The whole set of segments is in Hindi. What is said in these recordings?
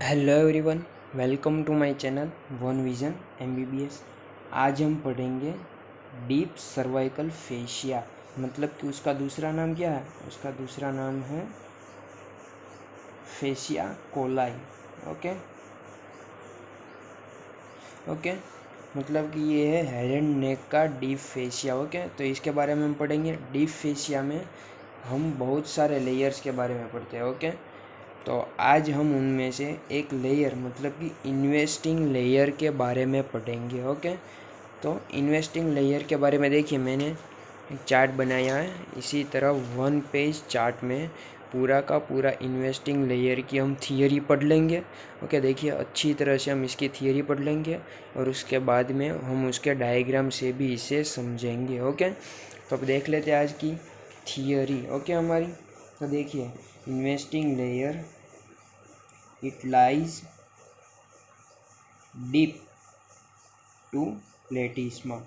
Hello everyone, welcome to my channel one vision MBBS. आज हम पढ़ेंगे डीप सर्वाइकल फेशिया, मतलब कि उसका दूसरा नाम क्या है? उसका दूसरा नाम है फेशिया कोलाई। ओके ओके मतलब कि ये है हेड एंड नेक का डीप फेशिया। ओके, तो इसके बारे में हम पढ़ेंगे। डीप फेशिया में हम बहुत सारे लेयर्स के बारे में पढ़ते हैं। ओके, तो आज हम उनमें से एक लेयर मतलब कि इन्वेस्टिंग लेयर के बारे में पढ़ेंगे। ओके, तो इन्वेस्टिंग लेयर के बारे में देखिए, मैंने एक चार्ट बनाया है। इसी तरह 1 पेज चार्ट में पूरा का पूरा इन्वेस्टिंग लेयर की हम थियरी पढ़ लेंगे। ओके, देखिए अच्छी तरह से हम इसकी थियरी पढ़ लेंगे और उसके बाद में हम उसके डायग्राम से भी इसे समझेंगे। ओके, तो अब देख लेते हैं आज की थियरी। ओके हमारी, तो देखिए investing layer it lies deep to platysma.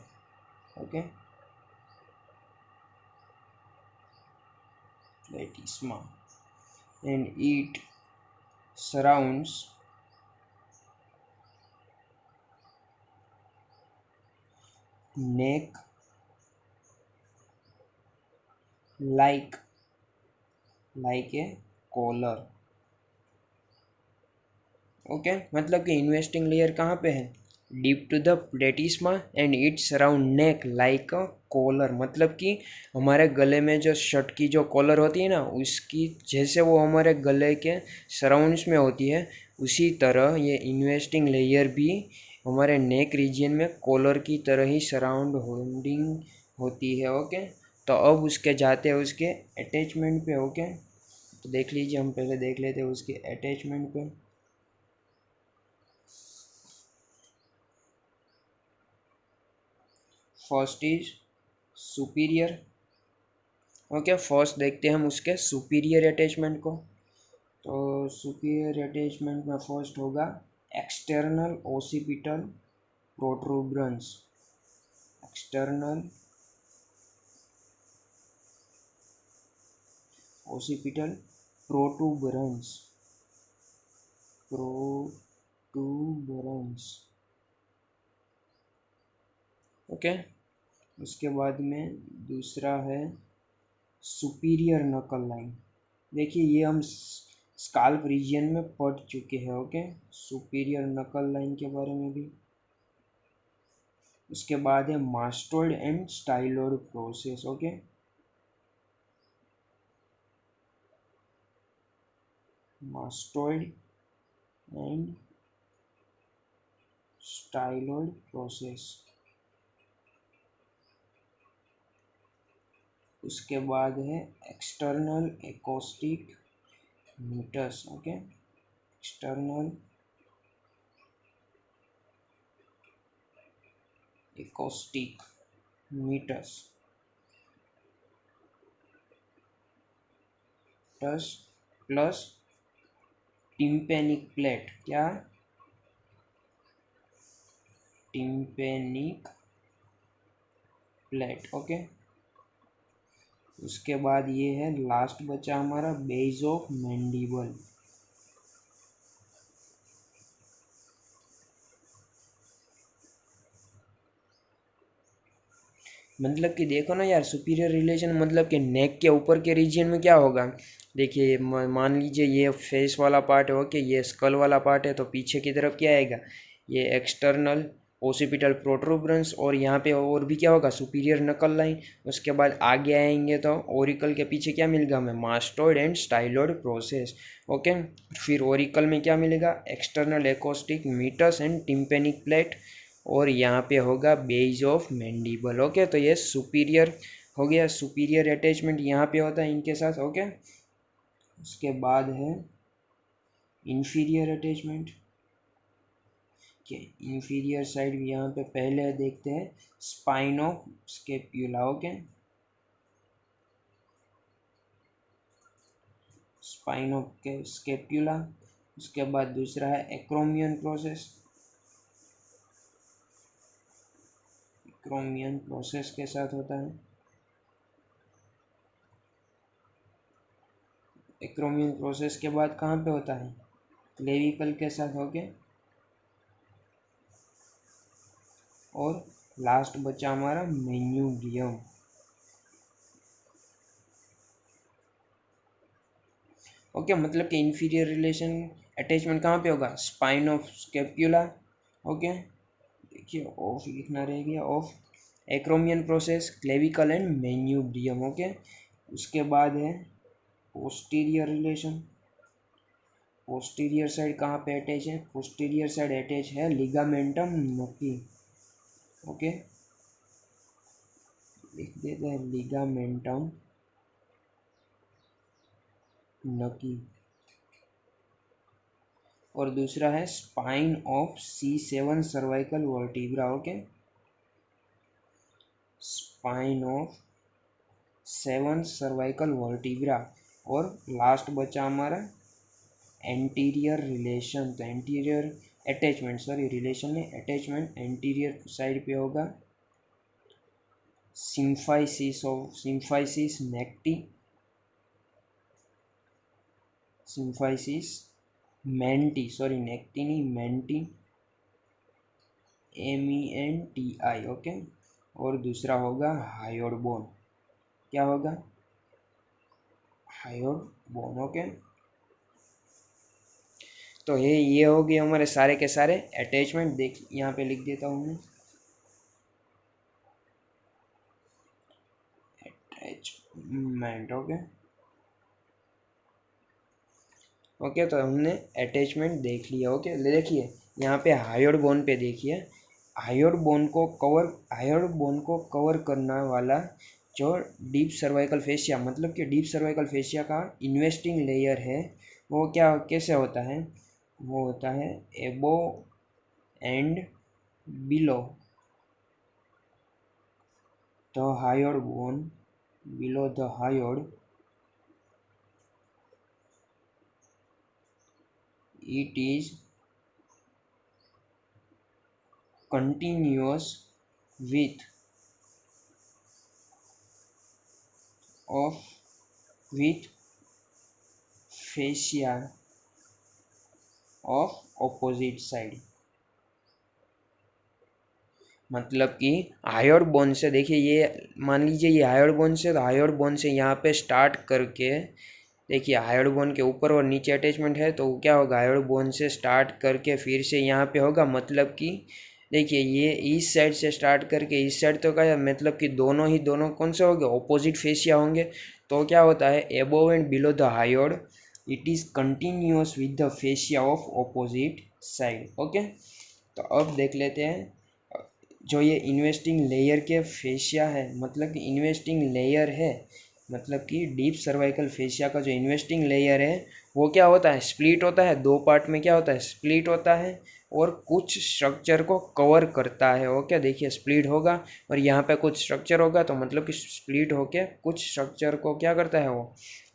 Okay, platysma, and it surrounds neck like a collar. Okay, मतलब कि इन्वेस्टिंग लेयर कहाँ पे है? Deep to the platysma and it surround neck like a collar, मतलब कि हमारे गले में जो शर्ट की जो कॉलर होती है ना, उसकी जैसे वो हमारे गले के सराउंड्स में होती है, उसी तरह ये इन्वेस्टिंग लेयर भी हमारे नेक रीजन में कॉलर की तरह ही सराउंड होल्डिंग होती है। ओके, तो अब उसके जाते हैं उसके अटैचमेंट पे। ओके, तो देख लीजिए, हम पहले देख लेते हैं उसके अटैचमेंट पे। First is superior. Okay, first देखते हैं हम उसके सुपीरियर अटैचमेंट को। तो सुपीरियर अटैचमेंट में फर्स्ट होगा external occipital protuberance. External occipital protuberance, protuberance. Okay, उसके बाद में दूसरा है सुपीरियर नकल लाइन। देखिए ये हम स्काल्प रीजन में पढ़ चुके हैं। ओके, सुपीरियर नकल लाइन के बारे में भी। उसके बाद है mastoid and styloid process. Okay, mastoid and styloid process. उसके बाद है external acoustic meatus. Okay, external acoustic meatus plus tympanic plate. क्या? Tympanic plate. ओके, उसके बाद ये है लास्ट बचा हमारा बेस ऑफ मैंडिबल। मतलब कि देखो ना यार, सुपीरियर रिलेशन मतलब कि नेक के ऊपर के रीजन में क्या होगा। देखिए मान लीजिए ये फेस वाला पार्ट है। ओके, ये स्कल वाला पार्ट है, तो पीछे की तरफ क्या आएगा? ये एक्सटर्नल ओसिपिटल प्रोट्रूबरेंस, और यहाँ पे और भी क्या होगा? सुपीरियर नकल लाइन। उसके बाद आगे आएंगे तो ओरिकल के पीछे क्या मिलेगा हमें? Mastoid and styloid process. Okay, फिर ओरिकल में क्या मिलेगा? External acoustic meatus and tympanic plate, और यहाँ पे होगा बेस ऑफ मैंडिबल। ओके, तो ये सुपीरियर हो गया। सुपीरियर अटैचमेंट यहाँ पे होता है इनके साथ। ओके, उसके बाद है इंफीरियर अटैचमेंट के इंफीरियर साइड यहाँ पे पहले देखते हैं spine of scapula. Okay, spine of scapula. उसके बाद दूसरा है एक्रोमियन प्रोसेस। एक्रोमियन प्रोसेस के साथ होता है। एक्रोमियन प्रोसेस के बाद कहाँ पे होता है? क्लेविकल के साथ ओके। और लास्ट बचा हमारा मेन्यूडियम। ओके, मतलब कि इंफीरियर रिलेशन अटैचमेंट कहाँ पे होगा, स्पाइन ऑफ स्केप्यूला। ओके, देखिए ऑफ लिखना रह गया, of acromion process, clavicle and manubrium. Okay, उसके बाद है पोस्टीरियर रिलेशन। पोस्टीरियर साइड कहाँ पे अटैच है, पोस्टीरियर साइड अटैच है लिगामेंटम नकी। ओके, लिख देते हैं लिगामेंटम नकी। और दूसरा है spine of C7 cervical vertebra. Okay, spine of 7 cervical vertebra. और लास्ट बचा हमारा एंटीरियर रिलेशन। तो एंटीरियर अटैचमेंट, सॉरी रिलेशन में अटैचमेंट एंटीरियर साइड पे होगा सिम्फाइसिस ऑफ सिम्फाइसिस नेक्टी, सिम्फाइसिस मेंटी, सॉरी नेक्टी नहीं मेंटी, MENTI। ओके, और दूसरा होगा हायोड बोन। क्या होगा, हायोड बोन। ओके, तो ये हो गए हमारे सारे के सारे अटैचमेंट। देख यहाँ पे लिख देता हूँ मैं, अटैचमेंट। ओके ओके, तो हमने अटैचमेंट देख लिया। ओके, देखिए यहाँ पे हायोड बोन पे देखिए, हायोड बोन को कवर करने वाला जो डीप सर्वाइकल फेशिया, मतलब कि डीप सर्वाइकल फेशिया का इन्वेस्टिंग लेयर है, वो क्या कैसे होता है, वो होता है एबो and below the hyoid bone, below the hyoid it is continuous with of with fascia of opposite side। मतलब कि हायोड बोन से, देखिए ये मान लीजिए ये हायोड बोन से, तो हायोड बोन से यहाँ पे स्टार्ट करके, देखिए हायोड बोन के ऊपर और नीचे अटैचमेंट है, तो क्या होगा, हायोड बोन से स्टार्ट करके फिर से यहाँ पे होगा, मतलब कि देखिए ये इस साइड से स्टार्ट करके इस साइड तो क्या, मतलब कि दोनों कौन से होंगे, ऑपोजिट फेसिया होंगे। तो क्या होता है, above and below the hyoid it is continuous with the fascia of opposite side. Okay, तो अब देख लेते हैं जो ये इन्वेस्टिंग लेयर के फेशिया है, मतलब कि इन्वेस्टिंग लेयर है, मतलब कि डीप सर्वाइकल फेशिया का जो इन्वेस्टिंग लेयर है वो क्या होता है, स्प्लिट होता है, दो पार्ट में क्या होता है, स्प्लिट होता है और कुछ स्ट्रक्चर को कवर करता है। ओके, देखिए स्प्लिट होगा और यहाँ पे कुछ स्ट्रक्चर होगा, तो मतलब कि स्प्लिट होके कुछ स्ट्रक्चर को क्या करता है, वो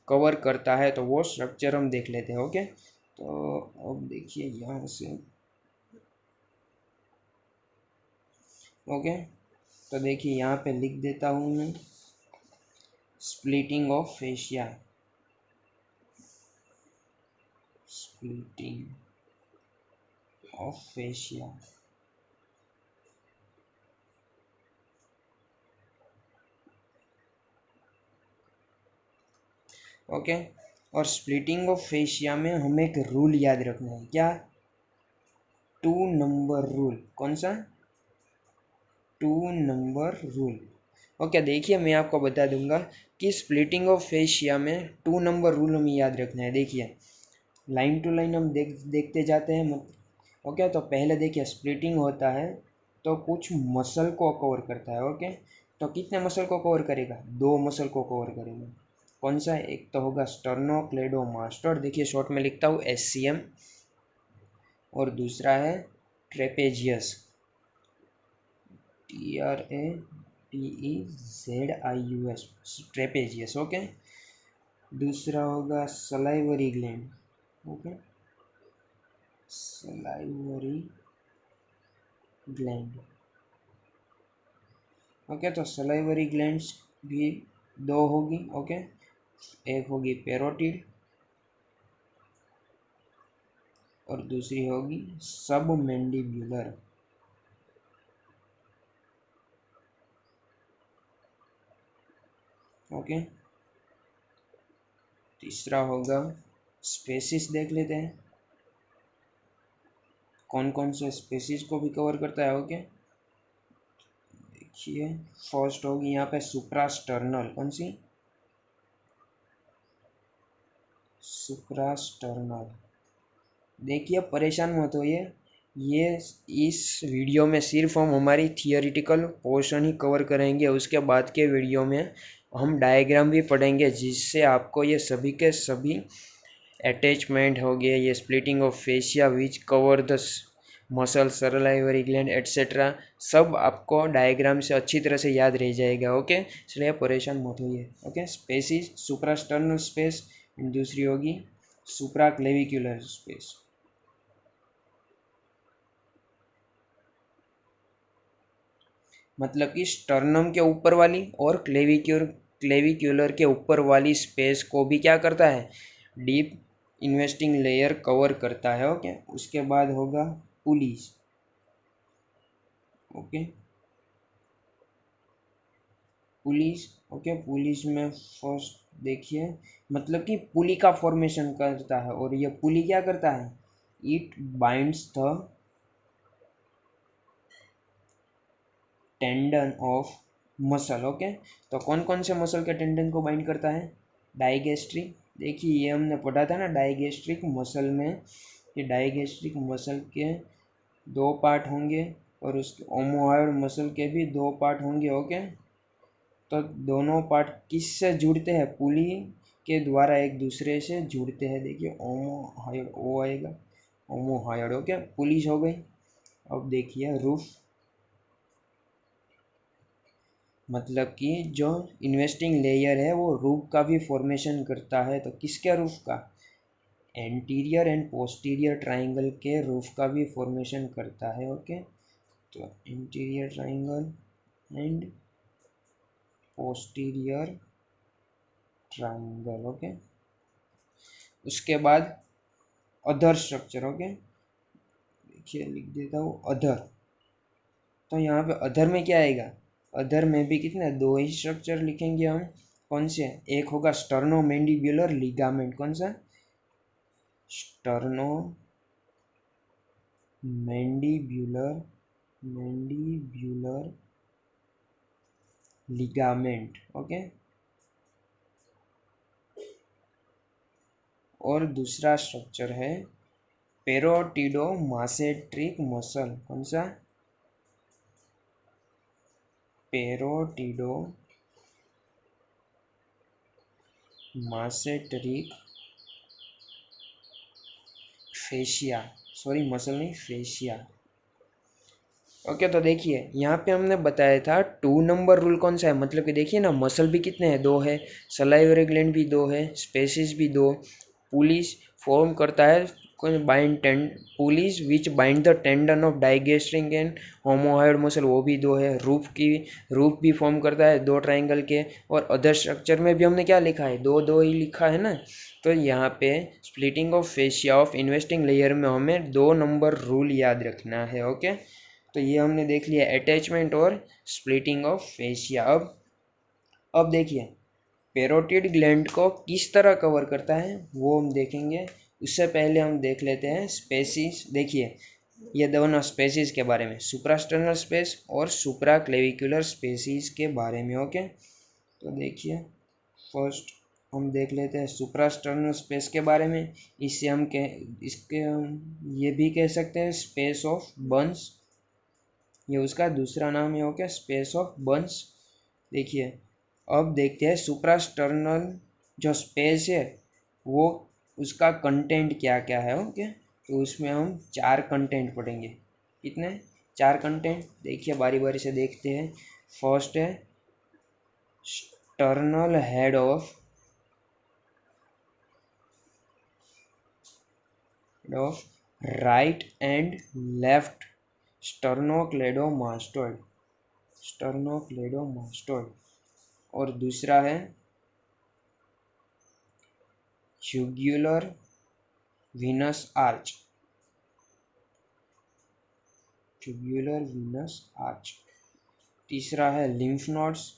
कवर करता है। तो वो स्ट्रक्चर हम देख लेते हैं। ओके, तो अब देखिए यहाँ से, ओके, तो देखिए यहाँ पे लिख देता हूँ मैं, splitting of fascia, splitting of fascia. Okay, और स्प्लिटिंग ऑफ फेशिया में हमें एक रूल याद रखना है, क्या, 2 नंबर रूल। कौन सा, 2 नंबर रूल। ओके, देखिए मैं आपको बता दूंगा कि स्प्लिटिंग ऑफ फेशिया में 2 नंबर रूल हमें याद रखना है। देखिए लाइन टू लाइन हम देखते जाते हैं। ओके, तो पहले देखिए स्प्लिटिंग होता है तो कुछ मसल को कवर करता है। ओके, तो कितने मसल को कवर करेगा, 2 मसल को कवर करेगा। कौन सा, एक तो होगा स्टर्नोक्लेडोमास्टर, देखिए शॉर्ट में लिखता हूँ SCM, और दूसरा है ट्रेपेजियस, TRAPEZIUS, ट्रेपेजियस। ओके, दूसरा होगा salivary gland. Okay, salivary gland. Okay, तो सलाइवरी ग्लैंड्स भी 2 होगी। ओके, एक होगी पेरोटिड और दूसरी होगी सब मैंडिब्यूलर। ओके, तीसरा होगा स्पेसिस। देख लेते हैं कौन कौन से स्पेसिस को भी कवर करता है। ओके, देखिए फर्स्ट होगी यहाँ पे सुप्रास्टर्नल। कौन सी? सुप्रास्टर्नल। देखिए परेशान मत होइए, ये इस वीडियो में सिर्फ हम हमारी थियोरिटिकल पोर्शन ही कवर करेंगे। उसके बाद के वीडियो में हम डायग्राम भी पढ़ेंगे, जिससे आपको ये सभी के सभी अटैचमेंट हो गए, ये splitting of fascia which cover the muscle, salivary gland etcetera, सब आपको डायग्राम से अच्छी तरह से याद रह जाएगा। ओके, इसलिए परेशान मत होइए। ओके, स्पेसिस सुप्रास्टर्नल स्पेस, दूसरी होगी सुप्रा क्लेविक्युलर स्पेस। मतलब कि स्टर्नम के ऊपर वाली और क्लेविक्युलर के ऊपर वाली स्पेस को भी क्या करता है? डीप इन्वेस्टिंग लेयर कवर करता है। ओके, उसके बाद होगा pulleys. Okay, pulleys. Okay, pulleys में फर्स्ट देखिए, मतलब कि पुली का फॉर्मेशन करता है। और ये पुली क्या करता है? It binds the tendon of muscle. Okay, तो कौन कौन से मसल के टेंडन को बाइंड करता है? डाइगेस्ट्रिक। देखिए ये हमने पढ़ा था ना, डाइगेस्ट्रिक मसल में, ये डाइगेस्ट्रिक मसल के दो पार्ट होंगे और उसके ओमोहॉइड मसल के भी दो पार्ट होंगे। ओके, तो दोनों पार्ट किससे जुड़ते हैं? पुली के द्वारा एक दूसरे से जुड़ते हैं। देखिए ओमोहॉइड, ओ आएगा ओमोहॉइड। ओके, पुलीज हो गई। अब देखिए रूफ, मतलब कि जो इन्वेस्टिंग लेयर है वो रूफ का भी फॉर्मेशन करता है। तो किसके रूफ का? एंटीरियर एंड पोस्टीरियर ट्राइंगल के रूफ का भी फॉर्मेशन करता है। ओके, तो interior triangle and posterior triangle. Okay, उसके बाद अदर स्ट्रक्चर। ओके, देखिए लिख देता हूँ अदर। तो यहाँ पे अदर में क्या आएगा? अदर में भी कितने? दो ही स्ट्रक्चर लिखेंगे हम। कौन से? एक होगा स्टर्नो मैंडिब्यूलर लिगामेंट। कौन सा? Sterno mandibular ligament. ओके, और दूसरा स्ट्रक्चर है पेरोटिडोमासेट्रिक मसल। कौन सा? पेरोटिडोमासेट्रिक फेशिया, सॉरी मसल नहीं, फेशिया। ओके, तो देखिए यहाँ पे हमने बताया था 2 नंबर रूल कौन सा है। मतलब कि देखिए ना, मसल भी कितने हैं? दो है, सलाइवरी ग्लैंड भी दो है, स्पेसिस भी दो, पुलिस फॉर्म करता है bind tend, pulley which bind the tendon of digastric and omohyoid muscle, वो भी दो है। रूफ भी फॉर्म करता है दो ट्राइंगल के। और अदर स्ट्रक्चर में भी हमने क्या लिखा है? दो दो ही लिखा है ना। तो यहाँ पे splitting of fascia of investing layer में हमें 2 नंबर रूल याद रखना है। ओके, तो ये हमने देख लिया अटैचमेंट और स्प्लिटिंग ऑफ फेशिया। अब देखिए पेरोटिड ग्लैंड को किस तरह कवर करता है वो हम देखेंगे। उससे पहले हम देख लेते हैं स्पेसिस। देखिए ये दोनों स्पेसिस के बारे में, सुप्रास्टर्नल स्पेस और सुप्रा क्लेविकुलर स्पेसिस के बारे में। ओके, तो देखिए फर्स्ट हम देख लेते हैं सुप्रास्टर्नल स्पेस के बारे में। इससे हम इसके हम ये भी कह सकते हैं स्पेस ऑफ बर्न्स, ये उसका दूसरा नाम है। Okay, space of Burns. देखिए अब देखते हैं सुप्रास्टर्नल जो स्पेस है वो उसका कंटेंट क्या क्या है। ओके, तो उसमें हम 4 कंटेंट पढ़ेंगे। कितने? 4 कंटेंट। देखिए बारी बारी से देखते हैं। फर्स्ट है sternal head of right and left sternocleidomastoid, और दूसरा है jugular venous arch. Jugular venous arch. तीसरा है लिम्फ नोड्स,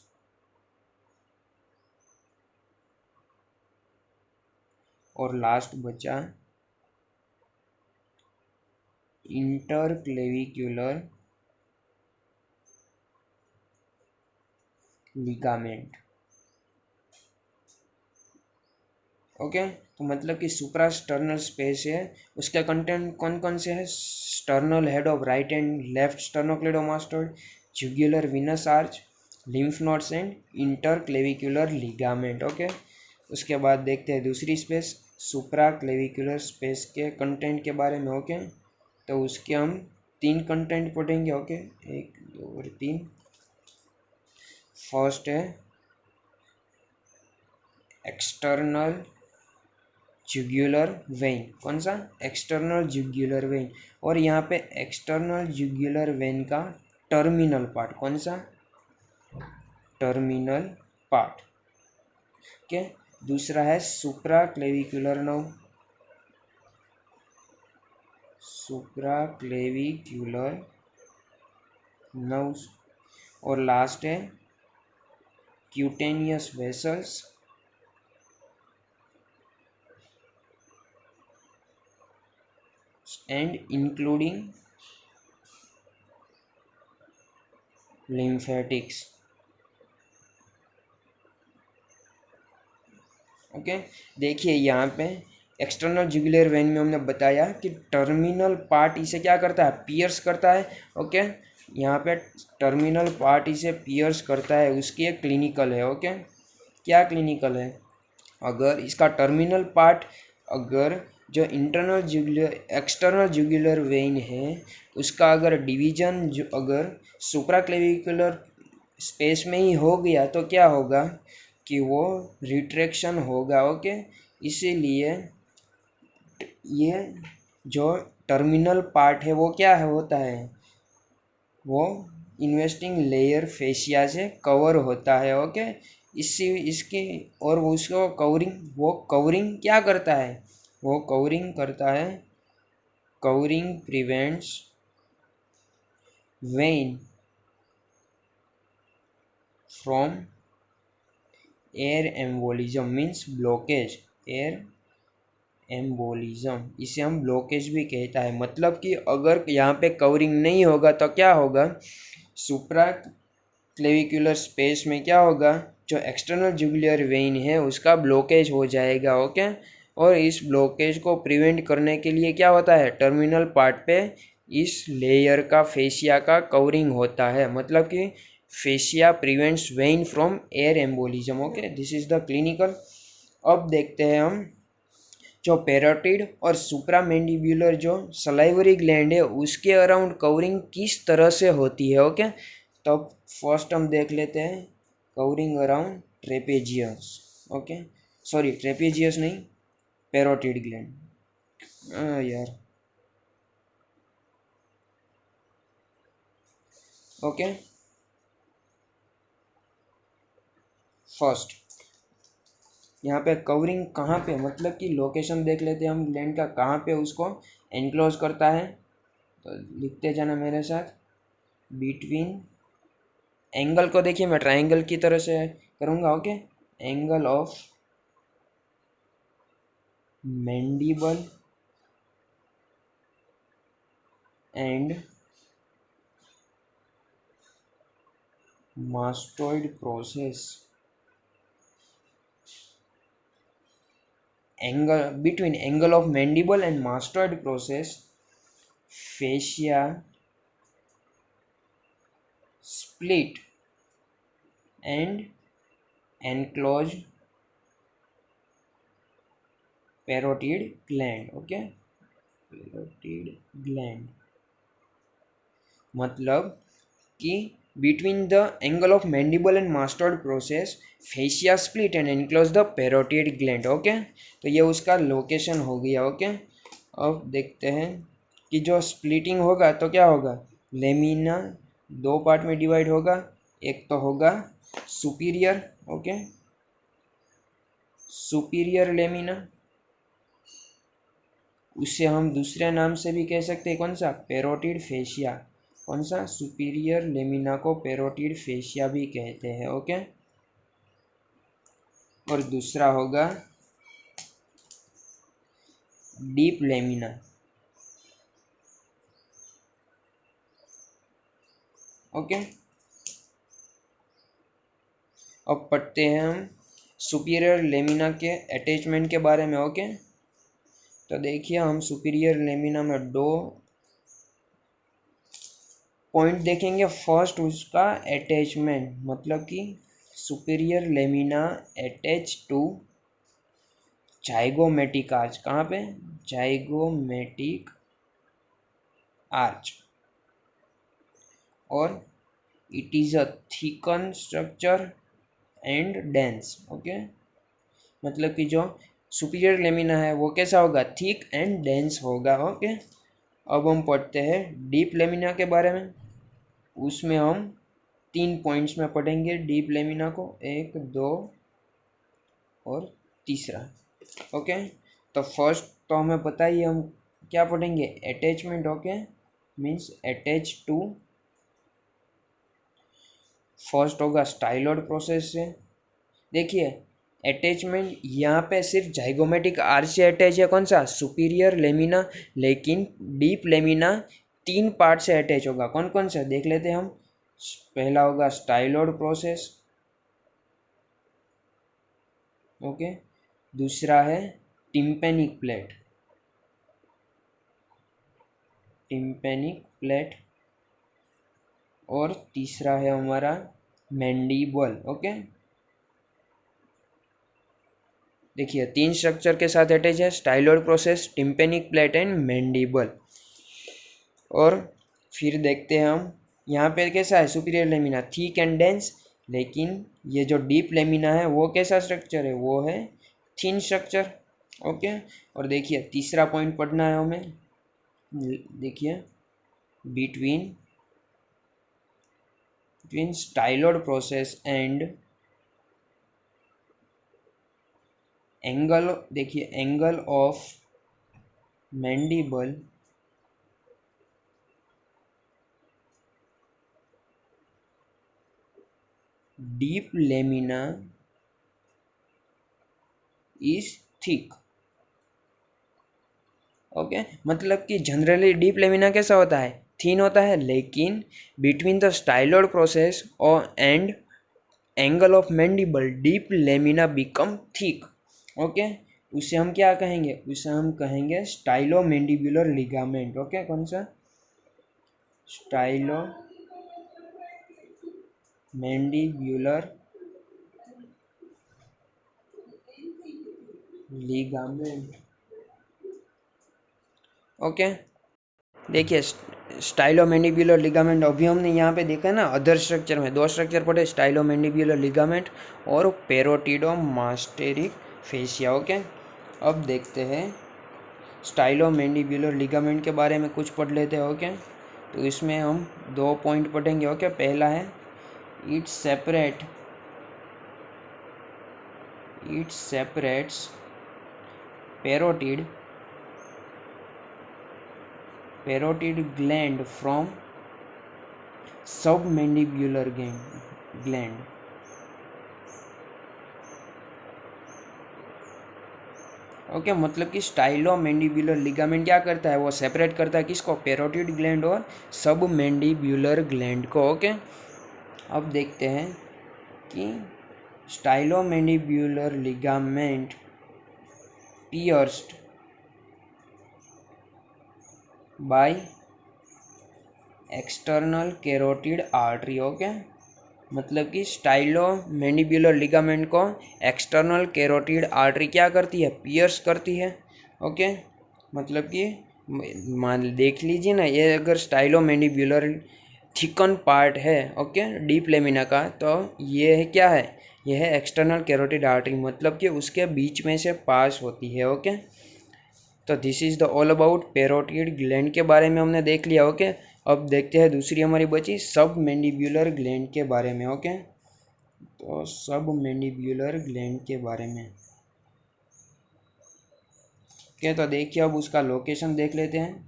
और लास्ट बचा इंटरक्लेविक्युलर लिगामेंट। ओके, तो मतलब कि सुप्रास्टर्नल स्पेस है, उसका कंटेंट कौन कौन से है? Sternal head of right and left sternocleidomastoid, jugular venous arch, lymph nodes and interclavicular ligament. Okay, उसके बाद देखते हैं दूसरी स्पेस, सुप्रा क्लेविकुलर स्पेस के कंटेंट के बारे में। ओके, तो उसके हम 3 कंटेंट पढ़ेंगे। ओके, 1 2 और 3। फर्स्ट है एक्सटर्नल जुगुलर वेन। कौन सा? External jugular vein. और यहाँ पे एक्सटर्नल जुगुलर वेन का टर्मिनल पार्ट, कौन सा? Terminal part. ओके, दूसरा है सुप्रा क्लेविकुलर नर्व, सुप्रा क्लेविकुलर नर्व्स। और लास्ट है cutaneous vessels and including lymphatics. Okay, देखिए यहाँ पे एक्सटर्नल जुगुलर वेन में हमने बताया कि टर्मिनल पार्ट इसे क्या करता है? पियर्स करता है। ओके, यहाँ पे टर्मिनल पार्ट इसे पियर्स करता है, उसकी एक क्लिनिकल है। ओके, क्या क्लिनिकल है? अगर इसका टर्मिनल पार्ट, अगर जो internal jugular external jugular vein है उसका अगर डिवीजन जो अगर सुप्राक्लेविकुलर स्पेस में ही हो गया तो क्या होगा कि वो रिट्रैक्शन होगा। ओके, इसीलिए ये जो टर्मिनल पार्ट है वो क्या होता है? वो इन्वेस्टिंग लेयर फेशिया से कवर होता है। ओके, इसकी और वो उसको कवरिंग क्या करता है? वो कवरिंग करता है, covering prevents when from air embolism, means blockage, air embolism, इसे हम ब्लॉकेज भी कहता है। मतलब कि अगर यहाँ पे कवरिंग नहीं होगा तो क्या होगा? सुप्रा क्लेविकुलर स्पेस में क्या होगा? जो एक्सटर्नल जुगुलर वेन है उसका ब्लॉकेज हो जाएगा। ओके, और इस ब्लॉकेज को प्रिवेंट करने के लिए क्या होता है? टर्मिनल पार्ट पे इस लेयर का फेशिया का कवरिंग होता है। मतलब कि fascia prevents when from air embolism. Okay, this is the clinical. अब देखते हैं हम जो पैरोटिड और सुप्रामैंडिब्यूलर जो सलाइवरी ग्लैंड है उसके अराउंड कवरिंग किस तरह से होती है। ओके, तो फर्स्ट हम देख लेते हैं covering around trapezius. Okay, sorry trapezius नहीं, पैरोटिड ग्लैंड। यार, ओके, फर्स्ट यहाँ पे कवरिंग कहाँ पे, मतलब कि लोकेशन देख लेते हैं हम ग्लैंड का, कहाँ पे उसको एनक्लोज करता है। तो लिखते जाना मेरे साथ, बिटवीन, एंगल को देखिए मैं ट्रायंगल की तरह से करूँगा। Okay, angle of mandible and mastoid process, angle between angle of mandible and mastoid process, fascia split and enclose parotid gland। Okay, parotid gland मतलब कि between the angle of mandible and mastoid process fascia split and enclose the parotid gland। Okay, तो ये उसका लोकेशन हो गया। ओके, अब देखते हैं कि जो स्प्लिटिंग होगा तो क्या होगा? लेमिना 2 पार्ट में डिवाइड होगा। एक तो होगा सुपीरियर, ओके, सुपीरियर लेमिना, उसे हम दूसरे नाम से भी कह सकते हैं, कौन सा? Parotid fascia. कौन सा, सुपीरियर लेमिना को पैरोटिड फेशिया भी कहते हैं। ओके, और दूसरा होगा डीप लेमिना। ओके, अब पढ़ते हैं हम सुपीरियर लेमिना के अटैचमेंट के बारे में। ओके, तो देखिए हम सुपीरियर लेमिना में दो पॉइंट देखेंगे। फर्स्ट उसका अटैचमेंट, मतलब कि superior lamina attach to zygomatic arch. कहाँ पे, जाइगोमेटिक आर्च, और it is a thicken structure and dense. Okay, मतलब कि जो सुपीरियर लेमिना है वो कैसा होगा, थिक एंड डेंस होगा। ओके, अब हम पढ़ते हैं डीप लेमिना के बारे में। उसमें हम 3 पॉइंट्स में पढ़ेंगे डीप लेमिना को, 1, 2 और तीसरा। ओके, तो फर्स्ट तो हमें पता ही, हम क्या पढ़ेंगे, attachment. Okay, means attach to, first होगा स्टाइलॉइड प्रोसेस से। देखिए अटैचमेंट यहाँ पे सिर्फ जाइगोमेटिक आर्च से अटैच है, कौन सा, सुपीरियर लेमिना, लेकिन डीप लेमिना 3 पार्ट से अटैच होगा। कौन कौन से देख लेते हैं हम। पहला होगा स्टाइलॉइड प्रोसेस। ओके, दूसरा है टिम्पेनिक प्लेट, टिम्पेनिक प्लेट, और तीसरा है हमारा मैंडिबल। ओके, देखिए 3 स्ट्रक्चर के साथ अटैच है, styloid process, tympanic plate and mandible. और फिर देखते हैं हम यहाँ पे कैसा है, superior lamina thick and dense, लेकिन ये जो डीप लेमिना है वो कैसा स्ट्रक्चर है, वो है थिन स्ट्रक्चर। ओके, और देखिए तीसरा पॉइंट पढ़ना है हमें। देखिए between styloid process and angle, देखिए angle of mandible deep lamina is thick. Okay, मतलब कि जनरली डीप लेमिना कैसा होता है, थिन होता है, लेकिन बिटवीन द स्टाइलॉइड प्रोसेस और and angle of mandible deep lamina become thick. Okay, उसे हम क्या कहेंगे, उसे हम कहेंगे स्टाइलो मैंडिबुलर लिगामेंट। ओके, कौन सा, स्टाइलो मैंडिबुलर लिगामेंट। ओके, देखिए स्टाइलोमैंडिबुलर लिगामेंट अभी हमने यहाँ पे देखा ना, अदर स्ट्रक्चर में 2 स्ट्रक्चर पढ़े, स्टाइलोमैंडिबुलर लिगामेंट और पैरोटिडोमास्टेरिक फेशिया। ओके, अब देखते हैं स्टाइलोमैंडिबुलर लिगामेंट के बारे में कुछ पढ़ लेते हैं। ओके, तो इसमें हम 2 पॉइंट पढ़ेंगे। ओके, पहला है it separates parotid gland from submandibular gland. Okay, मतलब कि स्टाइलोमैंडिबुलर लिगामेंट क्या करता है, वो सेपरेट करता है किसको, पैरोटिड ग्लैंड और सबमैंडिबुलर ग्लैंड को। ओके, अब देखते हैं कि stylomandibular ligament pierced by external carotid artery. Okay, मतलब कि स्टाइलोमैंडिबुलर लिगामेंट को एक्सटर्नल कैरोटिड आर्टरी क्या करती है, पियर्स करती है। ओके, मतलब कि मान देख लीजिए ना, ये अगर स्टाइलोमैंडिबुलर थिकन पार्ट है, ओके, डीप लेमिना का, तो ये है क्या है, ये है एक्सटर्नल कैरोटिड आर्टरी, मतलब कि उसके बीच में से पास होती है। ओके, तो this is the all about parotid gland के बारे में हमने देख लिया। ओके, अब देखते हैं दूसरी हमारी बची सबमैंडिबुलर ग्लैंड के बारे में। ओके, तो सबमैंडिबुलर ग्लैंड के बारे में ओके, तो देखिए अब उसका लोकेशन देख लेते हैं।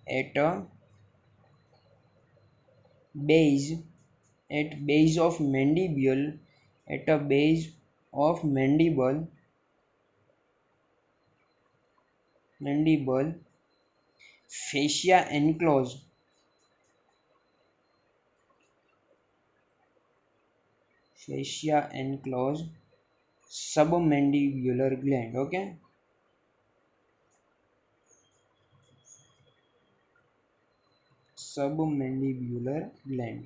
At base, at base of mandible, at a base of mandible, fascia enclosed, submandibular gland. Okay, submandibular gland.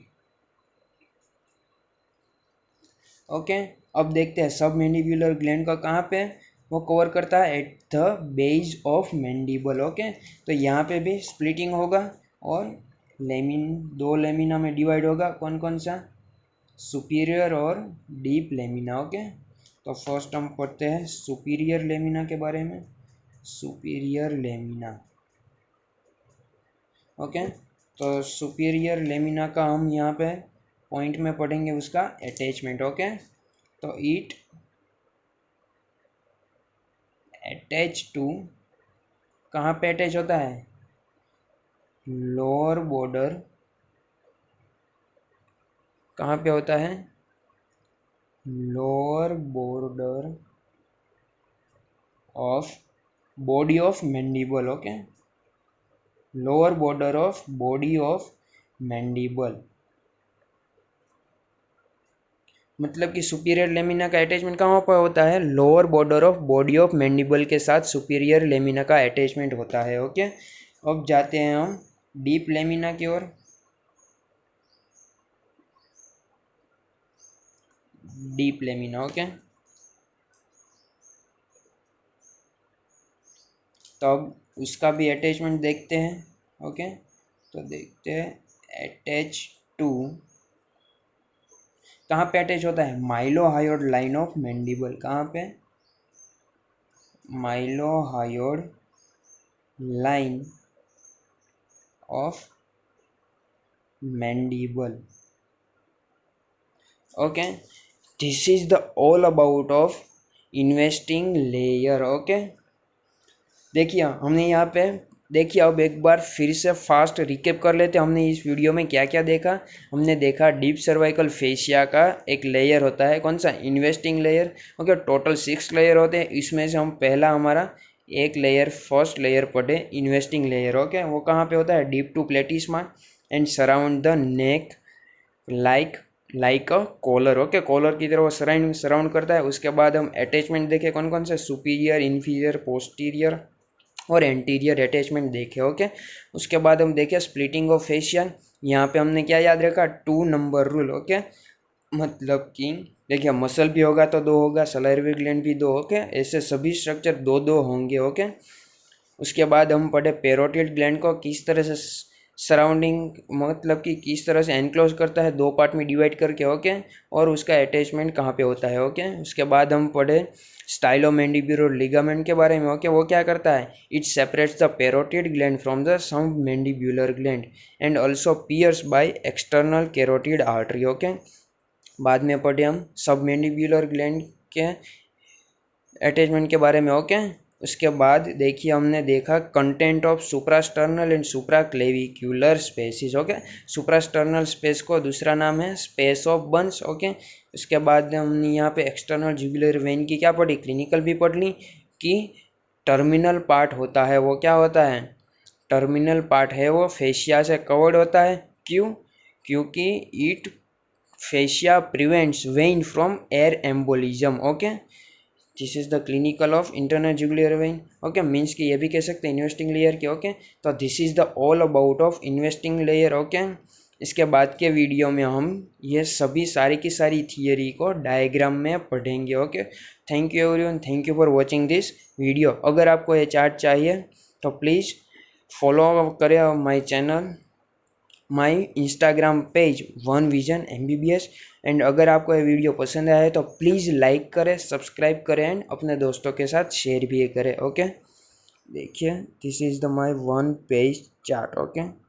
Okay, अब देखते हैं सब मैंडिबुलर ग्लैंड का कहाँ पे वो कवर करता है, at the base of mandible. Okay, तो यहाँ पे भी स्प्लिटिंग होगा और दो लेमिना में डिवाइड होगा. कौन कौन सा, सुपीरियर और डीप लेमिना. ओके, तो फर्स्ट हम पढ़ते हैं सुपीरियर लेमिना के बारे में. Superior lamina. ओके, तो सुपीरियर लेमिना का हम यहाँ पे पॉइंट में पढ़ेंगे उसका अटैचमेंट. ओके, तो इट अटैच टू, कहाँ पे अटैच होता है, लोअर बॉर्डर. कहाँ पे होता है, lower border of body of mandible. Okay, lower border of body of mandible. मतलब कि सुपीरियर लेमिना का अटैचमेंट कहाँ पर होता है, lower border of body of mandible के साथ सुपीरियर लेमिना का अटैचमेंट होता है. ओके, अब जाते हैं हम डीप लेमिना की ओर. Deep lamina. ओके, तो अब उसका भी अटैचमेंट देखते हैं. ओके, तो देखते हैं अटैच टू, कहाँ पे अटैच होता है, माइलोहायोड लाइन ऑफ मैंडिबल. कहाँ पे, mylohyoid line of mandible. Okay, this is the all about of investing layer. Okay, देखिए हमने यहाँ पे देखिए, अब एक बार फिर से फास्ट रिकेप कर लेते हैं. हमने इस वीडियो में क्या क्या देखा. हमने देखा डीप सर्वाइकल फेशिया का एक लेयर होता है, कौन सा, investing layer. Okay, total 6 layer होते हैं. इसमें से हम पहला हमारा एक लेयर, फर्स्ट लेयर पढ़े इन्वेस्टिंग लेयर. ओके, वो कहाँ पे होता है, deep to platysma and surround the neck like a collar. Okay, collar की तरह वो सराउंड करता है. उसके बाद हम अटैचमेंट देखे कौन कौन से, सुपीरियर, इन्फीरियर, पोस्टीरियर और एंटीरियर अटैचमेंट देखे. ओके, उसके बाद हम देखे स्प्लिटिंग ऑफ फेशिया. यहाँ पे हमने क्या याद रखा, 2 नंबर रूल. ओके, मतलब कि देखिए मसल भी होगा तो 2 होगा, सलाइवरी ग्लैंड भी 2. ओके, ऐसे सभी स्ट्रक्चर 2 होंगे. ओके, उसके बाद हम पढ़े पेरोटिड ग्लैंड को किस तरह से सराउंडिंग, मतलब कि किस तरह से एनक्लोज करता है, 2 पार्ट में डिवाइड करके. ओके, और उसका अटैचमेंट कहाँ पे होता है. ओके, उसके बाद हम पढ़े स्टाइलोमैंडिब्यूलर लिगामेंट के बारे में. ओके, वो क्या करता है, it separates the parotid gland from the submandibular gland and also pierce by external carotid artery. Okay, बाद में पढ़े हम सबमैंडिब्यूलर ग्लैंड के अटैचमेंट के बारे में. ओके, उसके बाद देखिए हमने देखा content of suprasternal and supraclavicular spaces. Okay, suprasternal space को दूसरा नाम है स्पेस ऑफ बंस. ओके, उसके बाद हमने यहाँ पे एक्सटर्नल जुगुलर वेन की क्या पढ़ी, क्लिनिकल भी पढ़ ली, कि टर्मिनल पार्ट होता है, वो क्या होता है, टर्मिनल पार्ट है वो फेशिया से कवर्ड होता है. क्यों, क्योंकि it fascia prevents when from air embolism. Okay, this is the clinical of internal jugular vein. Okay, means कि ये भी कह सकते हैं इन्वेस्टिंग लेयर के. ओके, तो this is the all about of investing layer. Okay, इसके बाद के वीडियो में हम ये सभी सारी की सारी थियरी को डायग्राम में पढ़ेंगे. Okay, thank you everyone, thank you for watching this video. अगर आपको ये चार्ट चाहिए तो प्लीज़ फॉलो करें my channel, my Instagram page one vision MBBS. And अगर आपको ये वीडियो पसंद आया है तो प्लीज़ लाइक करें, सब्सक्राइब करें एंड अपने दोस्तों के साथ शेयर भी करें. ओके, देखिए this is the my 1 page chart. Okay.